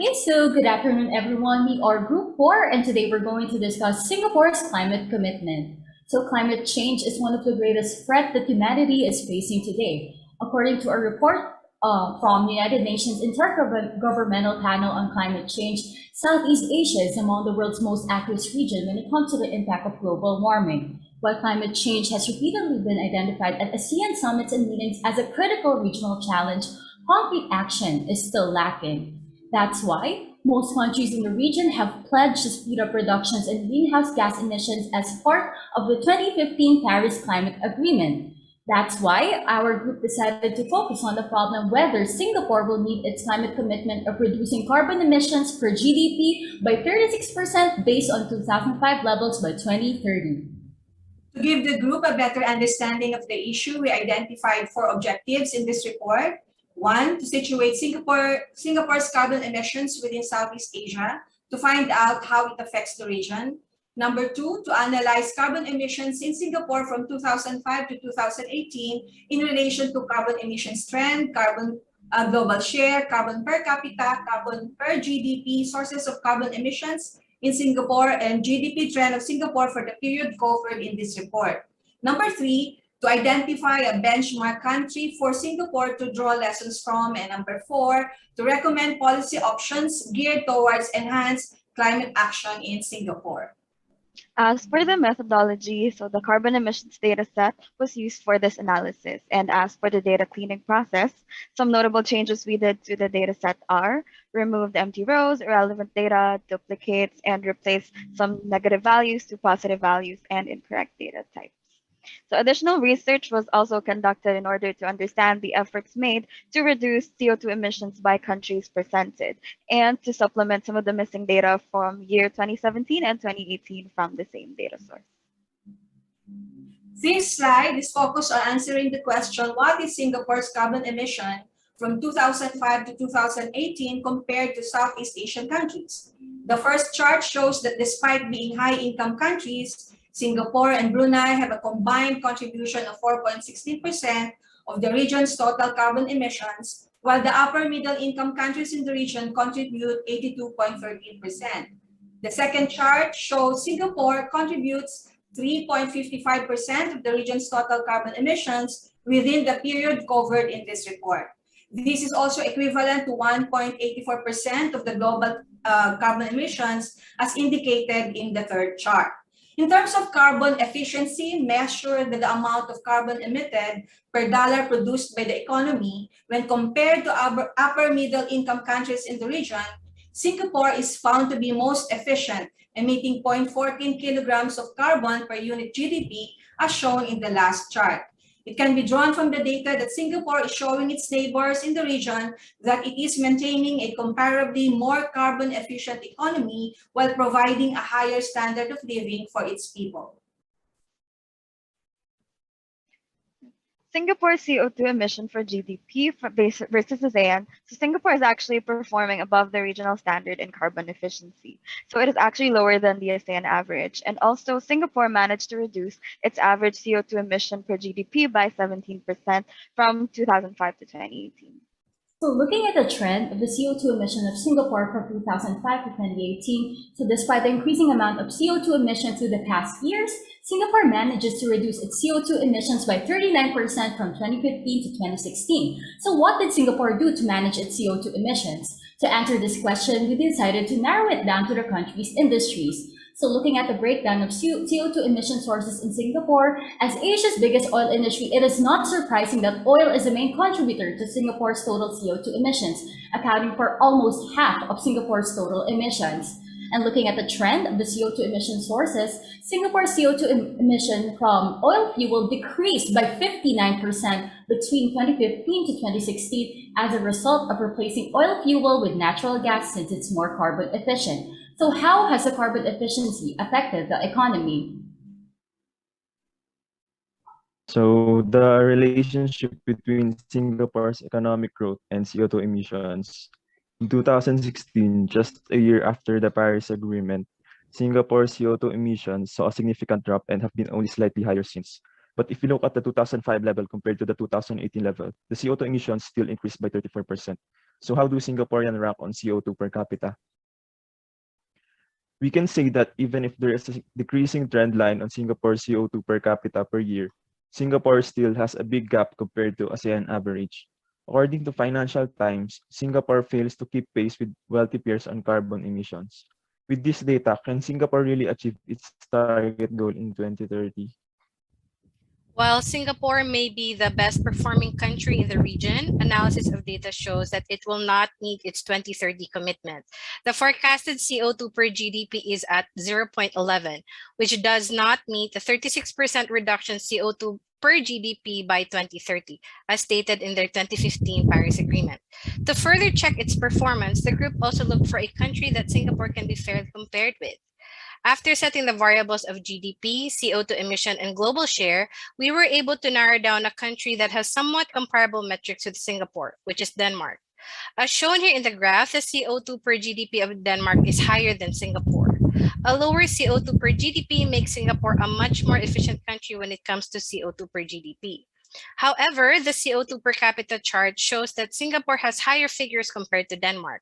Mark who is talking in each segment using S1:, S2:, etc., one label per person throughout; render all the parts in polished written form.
S1: Okay, so good afternoon, everyone. We are Group 4, and today we're going to discuss Singapore's climate commitment. So, climate change is one of the greatest threats that humanity is facing today. According to a report from the United Nations Intergovernmental Panel on Climate Change, Southeast Asia is among the world's most at-risk region when it comes to the impact of global warming. While climate change has repeatedly been identified at ASEAN summits and meetings as a critical regional challenge, concrete action is still lacking. That's why most countries in the region have pledged to speed up reductions in greenhouse gas emissions as part of the 2015 Paris Climate Agreement. That's why our group decided to focus on the problem whether Singapore will meet its climate commitment of reducing carbon emissions per GDP by 36% based on 2005 levels by 2030.
S2: To give the group a better understanding of the issue, we identified 4 objectives in this report. 1, to situate Singapore's carbon emissions within Southeast Asia to find out how it affects the region. Number 2, to analyze carbon emissions in Singapore from 2005 to 2018 in relation to carbon emissions trend, carbon global share, carbon per capita, carbon per GDP, sources of carbon emissions in Singapore, and GDP trend of Singapore for the period covered in this report. Number 3, to identify a benchmark country for Singapore to draw lessons from, and number 4, to recommend policy options geared towards enhanced climate action in Singapore.
S3: As for the methodology, so the carbon emissions data set was used for this analysis. And as for the data cleaning process, some notable changes we did to the data set are remove the empty rows, irrelevant data, duplicates, and replace some negative values to positive values and incorrect data types. So additional research was also conducted in order to understand the efforts made to reduce CO2 emissions by countries presented and to supplement some of the missing data from year 2017 and 2018 from the same data source.
S2: This slide is focused on answering the question, what is Singapore's carbon emission from 2005 to 2018 compared to Southeast Asian countries? The first chart shows that despite being high-income countries, Singapore and Brunei have a combined contribution of 4.16% of the region's total carbon emissions, while the upper middle income countries in the region contribute 82.13%. The second chart shows Singapore contributes 3.55% of the region's total carbon emissions within the period covered in this report. This is also equivalent to 1.84% of the global carbon emissions as indicated in the third chart. In terms of carbon efficiency, measure the amount of carbon emitted per dollar produced by the economy when compared to upper middle income countries in the region, Singapore is found to be most efficient, emitting 0.14 kilograms of carbon per unit GDP as shown in the last chart. It can be drawn from the data that Singapore is showing its neighbors in the region that it is maintaining a comparably more carbon efficient economy while providing a higher standard of living for its people.
S3: Singapore's CO2 emission for GDP versus ASEAN. So Singapore is actually performing above the regional standard in carbon efficiency. So it is actually lower than the ASEAN average. And also Singapore managed to reduce its average CO2 emission per GDP by 17% from 2005 to 2018.
S1: So looking at the trend of the CO2 emission of Singapore from 2005 to 2018, so despite the increasing amount of CO2 emission through the past years, Singapore manages to reduce its CO2 emissions by 39% from 2015 to 2016. So what did Singapore do to manage its CO2 emissions? To answer this question, we decided to narrow it down to the country's industries. So looking at the breakdown of CO2 emission sources in Singapore, as Asia's biggest oil industry, it is not surprising that oil is the main contributor to Singapore's total CO2 emissions, accounting for almost half of Singapore's total emissions. And looking at the trend of the CO2 emission sources, Singapore's CO2 emission from oil fuel decreased by 59% between 2015 to 2016 as a result of replacing oil fuel with natural gas since it's more carbon efficient. So how has the carbon efficiency affected the economy?
S4: So the relationship between Singapore's economic growth and CO2 emissions. In 2016, just a year after the Paris Agreement, Singapore's CO2 emissions saw a significant drop and have been only slightly higher since. But if you look at the 2005 level compared to the 2018 level, the CO2 emissions still increased by 34%. So how do Singaporean rank on CO2 per capita? We can say that even if there is a decreasing trend line on Singapore's CO2 per capita per year, Singapore still has a big gap compared to ASEAN average. According to Financial Times, Singapore fails to keep pace with wealthy peers on carbon emissions. With this data, can Singapore really achieve its target goal in 2030?
S5: While Singapore may be the best performing country in the region, analysis of data shows that it will not meet its 2030 commitment. The forecasted CO2 per GDP is at 0.11, which does not meet the 36% reduction CO2 per GDP by 2030, as stated in their 2015 Paris Agreement. To further check its performance, the group also looked for a country that Singapore can be fairly compared with. After setting the variables of GDP, CO2 emission, and global share, we were able to narrow down a country that has somewhat comparable metrics with Singapore, which is Denmark. As shown here in the graph, the CO2 per GDP of Denmark is higher than Singapore. A lower CO2 per GDP makes Singapore a much more efficient country when it comes to CO2 per GDP. However, the CO2 per capita chart shows that Singapore has higher figures compared to Denmark,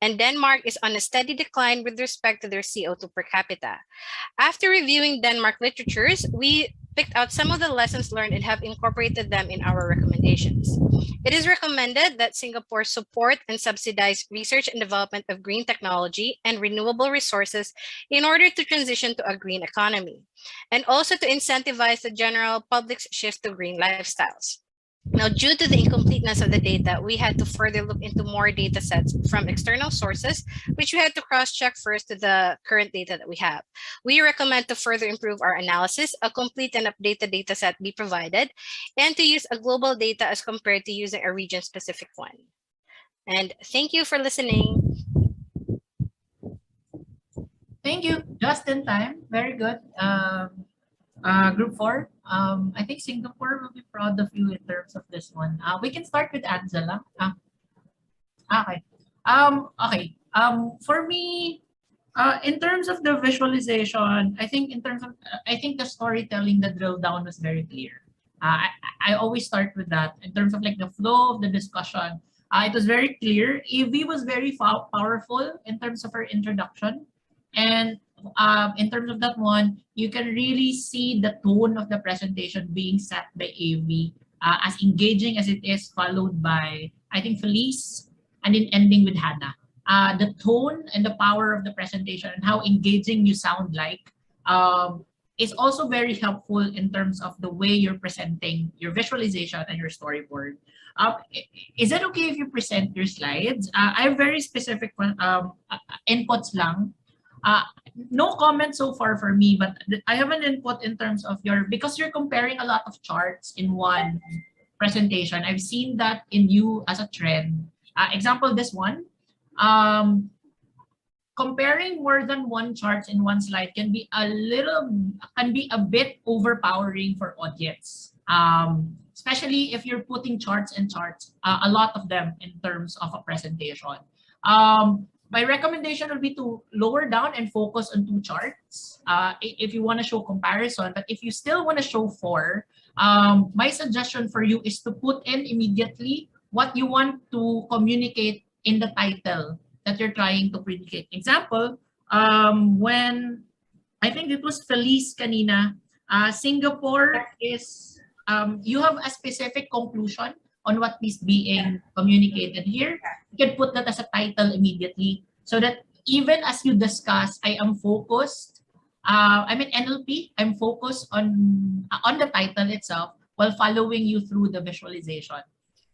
S5: and Denmark is on a steady decline with respect to their CO2 per capita. After reviewing Denmark literatures, we picked out some of the lessons learned and have incorporated them in our recommendations. It is recommended that Singapore support and subsidize research and development of green technology and renewable resources in order to transition to a green economy, and also to incentivize the general public's shift to green lifestyles. Now, due to the incompleteness of the data, we had to further look into more data sets from external sources, which we had to cross-check first to the current data that we have. We recommend to further improve our analysis, a complete and updated data set be provided, and to use a global data as compared to using a region-specific one. And thank you for listening.
S6: Thank you. Just in time. Very good. Group 4. I think Singapore will be proud of you in terms of this one. We can start with Angela. Okay. Okay. For me, in terms of the visualization, I think I think the storytelling, the drill down was very clear. I always start with that in terms of like the flow of the discussion. It was very clear. EV was very powerful in terms of her introduction. And in terms of that one, you can really see the tone of the presentation being set by AV as engaging as it is, followed by, I think, Felice, and then ending with Hannah. The tone and the power of the presentation and how engaging you sound like is also very helpful in terms of the way you're presenting your visualization and your storyboard. Is it okay if you present your slides? I have very specific inputs lang. No comment so far for me, but I have an input in terms of because you're comparing a lot of charts in one presentation. I've seen that in you as a trend. Example, this one. Comparing more than one chart in one slide can be a bit overpowering for audience. Especially if you're putting charts and charts, a lot of them in terms of a presentation. My recommendation would be to lower down and focus on 2 charts if you want to show comparison. But if you still want to show 4, my suggestion for you is to put in immediately what you want to communicate in the title that you're trying to communicate. Example, when I think it was Felice kanina, Singapore is, you have a specific conclusion on what is being communicated here. You can put that as a title immediately so that even as you discuss, I am focused, NLP, I'm focused on the title itself while following you through the visualization.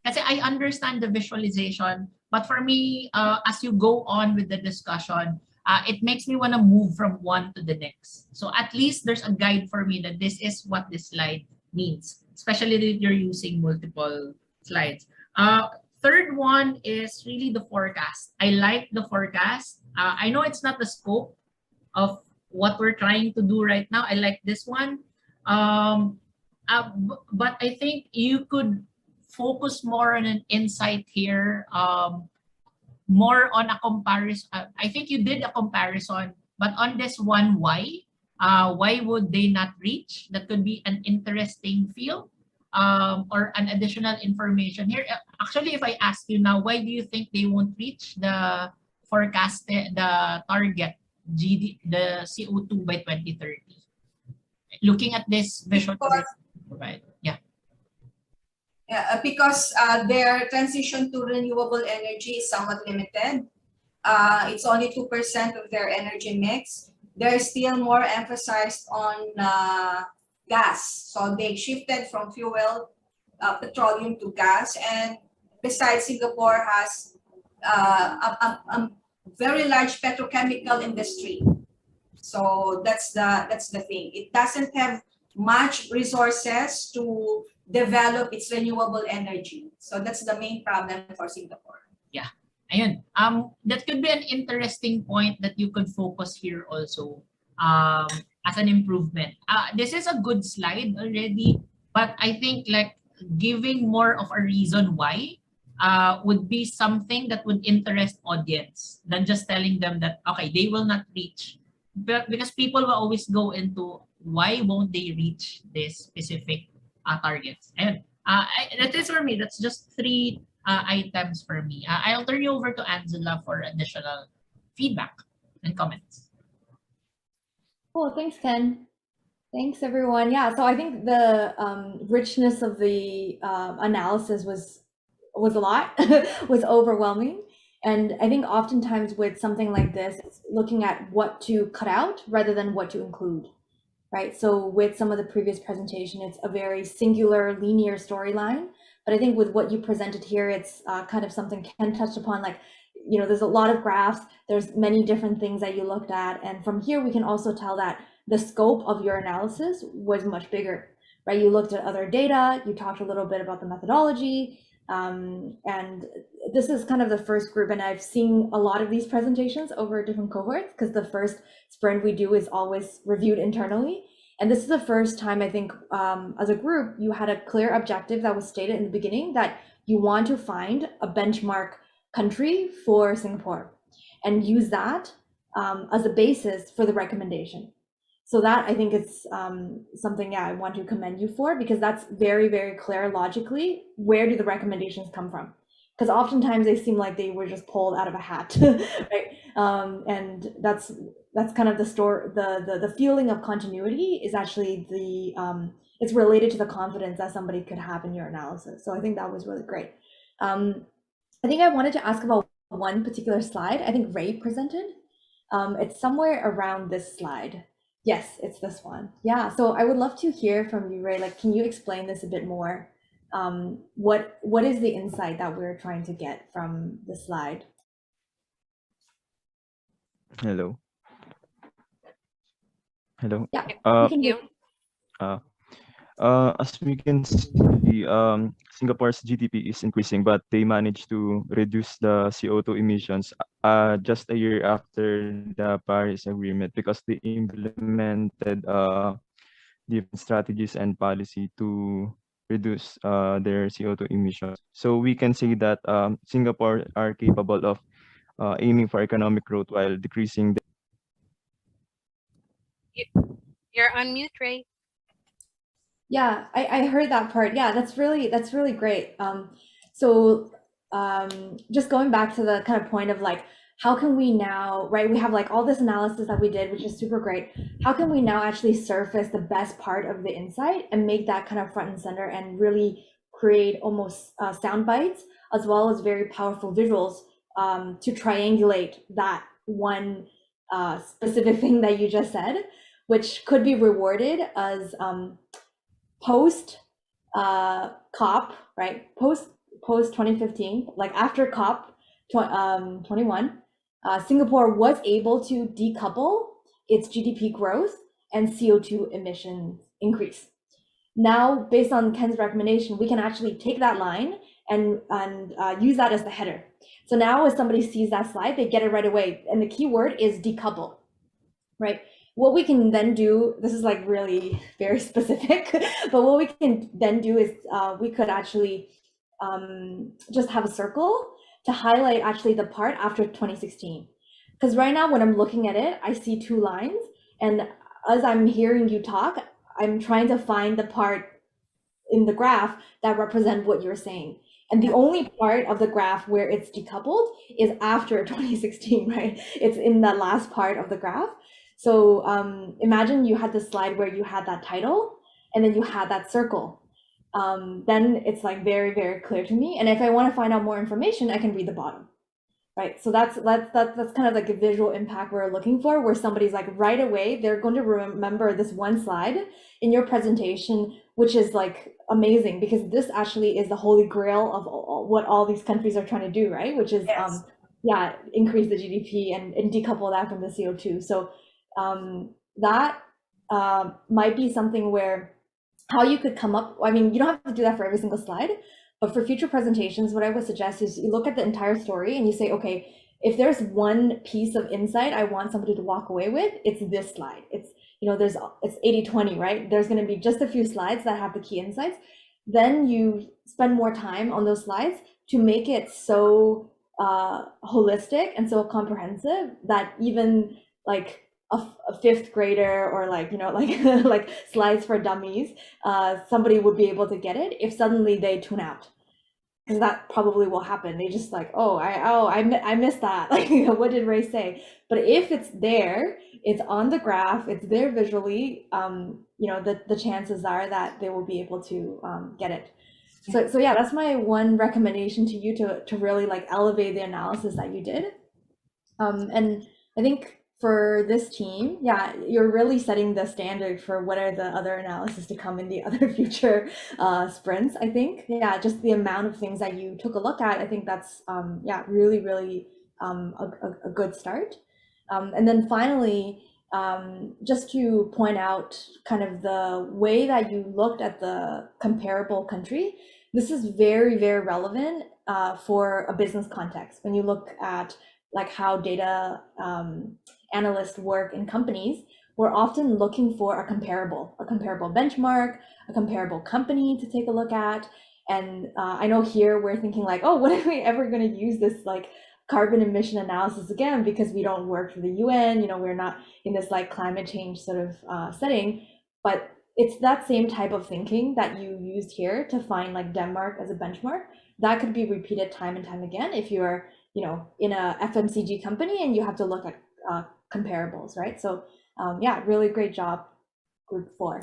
S6: Kasi I understand the visualization, but for me, as you go on with the discussion, it makes me want to move from one to the next. So at least there's a guide for me that this is what this slide means, especially if you're using multiple slides. Third one is really the forecast. I like the forecast. I know it's not the scope of what we're trying to do right now. I like this one. But I think you could focus more on an insight here, more on a comparison. I think you did a comparison, but on this one, why would they not reach? That could be an interesting field. or an additional information here. Actually, if I ask you now, why do you think they won't reach the forecasted, the target the CO2 by 2030? Looking at this visual provide. Yeah.
S2: Because their transition to renewable energy is somewhat limited. It's only 2% of their energy mix. They're still more emphasized on gas. So they shifted from fuel, petroleum to gas. And besides, Singapore has a very large petrochemical industry. So that's the thing. It doesn't have much resources to develop its renewable energy. So that's the main problem for Singapore.
S6: Yeah. Ayun. That could be an interesting point that you could focus here also as an improvement. This is a good slide already, but I think like giving more of a reason why would be something that would interest audience than just telling them that, okay, they will not reach. But because people will always go into why won't they reach this specific targets. And that is for me, that's just 3 items for me. I'll turn you over to Angela for additional feedback and comments.
S7: Cool, thanks, Ken. Thanks, everyone. Yeah, so I think the richness of the analysis was a lot, was overwhelming. And I think oftentimes with something like this, it's looking at what to cut out rather than what to include, right? So with some of the previous presentation, it's a very singular linear storyline. But I think with what you presented here, it's kind of something Ken touched upon, like, you know, there's a lot of graphs, there's many different things that you looked at. And from here, we can also tell that the scope of your analysis was much bigger, right? You looked at other data, you talked a little bit about the methodology, and this is kind of the first group, and I've seen a lot of these presentations over different cohorts because the first sprint we do is always reviewed internally. And this is the first time I think as a group, you had a clear objective that was stated in the beginning that you want to find a benchmark country for Singapore and use that as a basis for the recommendation. So that I think it's something, yeah, I want to commend you for, because that's very, very clear logically. Where do the recommendations come from? Because oftentimes they seem like they were just pulled out of a hat, right? And that's kind of the feeling of continuity is actually it's related to the confidence that somebody could have in your analysis. So I think that was really great. I think I wanted to ask about one particular slide. I think Ray presented. It's somewhere around this slide. Yes, it's this one. Yeah, so I would love to hear from you, Ray. Like, can you explain this a bit more? What is the insight that we're trying to get from the slide?
S4: Hello. Hello.
S7: Yeah,
S4: Uh,
S7: we can hear.
S4: As we can see, Singapore's GDP is increasing, but they managed to reduce the CO2 emissions just a year after the Paris Agreement because they implemented different strategies and policy to reduce their CO2 emissions. So we can say that Singapore are capable of aiming for economic growth while decreasing.
S5: You're on mute, Ray.
S7: Yeah, I heard that part. Yeah, that's really great. So just going back to the kind of point of like, how can we now, right? We have like all this analysis that we did, which is super great. How can we now actually surface the best part of the insight and make that kind of front and center and really create almost sound bites as well as very powerful visuals to triangulate that one specific thing that you just said, which could be rewarded as post COP, right? Post 2015, like after COP 21, Singapore was able to decouple its GDP growth and CO2 emissions increase. Now, based on Ken's recommendation, we can actually take that line and use that as the header. So now if somebody sees that slide, they get it right away. And the key word is decouple, right? What we can then do, this is like really very specific, but what we can then do is we could actually just have a circle to highlight actually the part after 2016. Because right now when I'm looking at it, I see 2 lines. And as I'm hearing you talk, I'm trying to find the part in the graph that represent what you're saying. And the only part of the graph where it's decoupled is after 2016, right? It's in that last part of the graph. So imagine you had this slide where you had that title and then you had that circle. Then it's like very, very clear to me. And if I want to find out more information, I can read the bottom. Right, so that's kind of like a visual impact we're looking for, where somebody's like right away, they're going to remember this one slide in your presentation, which is like amazing, because this actually is the holy grail of what all these countries are trying to do, right? Which is,
S2: Yes.
S7: yeah, increase the GDP and decouple that from the CO2. So that might be something where how you could come up, I mean, you don't have to do that for every single slide, but for future presentations, what I would suggest is you look at the entire story and you say, okay, if there's one piece of insight I want somebody to walk away with, it's this slide. It's, you know, it's 80-20, right? There's going to be just a few slides that have the key insights. Then you spend more time on those slides to make it so holistic and so comprehensive that even like a fifth grader or like, you know, like like slides for dummies, somebody would be able to get it if suddenly they tune out. Because that probably will happen. They just like, I missed that. Like, what did Ray say? But if it's there, it's on the graph, it's there visually, you know, the chances are that they will be able to get it. So yeah, that's my one recommendation to you, to really like elevate the analysis that you did. And I think for this team, yeah, you're really setting the standard for what are the other analysis to come in the other future sprints, I think. Yeah, just the amount of things that you took a look at, I think that's, yeah, really, really a good start. And then finally, just to point out kind of the way that you looked at the comparable country, this is very, very relevant for a business context. When you look at like how data analysts work in companies, we're often looking for a comparable benchmark, a comparable company to take a look at. And I know here we're thinking like, oh, when are we ever going to use this like carbon emission analysis again, because we don't work for the UN, you know, we're not in this like climate change sort of setting. But it's that same type of thinking that you used here to find like Denmark as a benchmark. That could be repeated time and time again if you're, you know, in a FMCG company and you have to look at comparables, right? So yeah, really great job, group 4.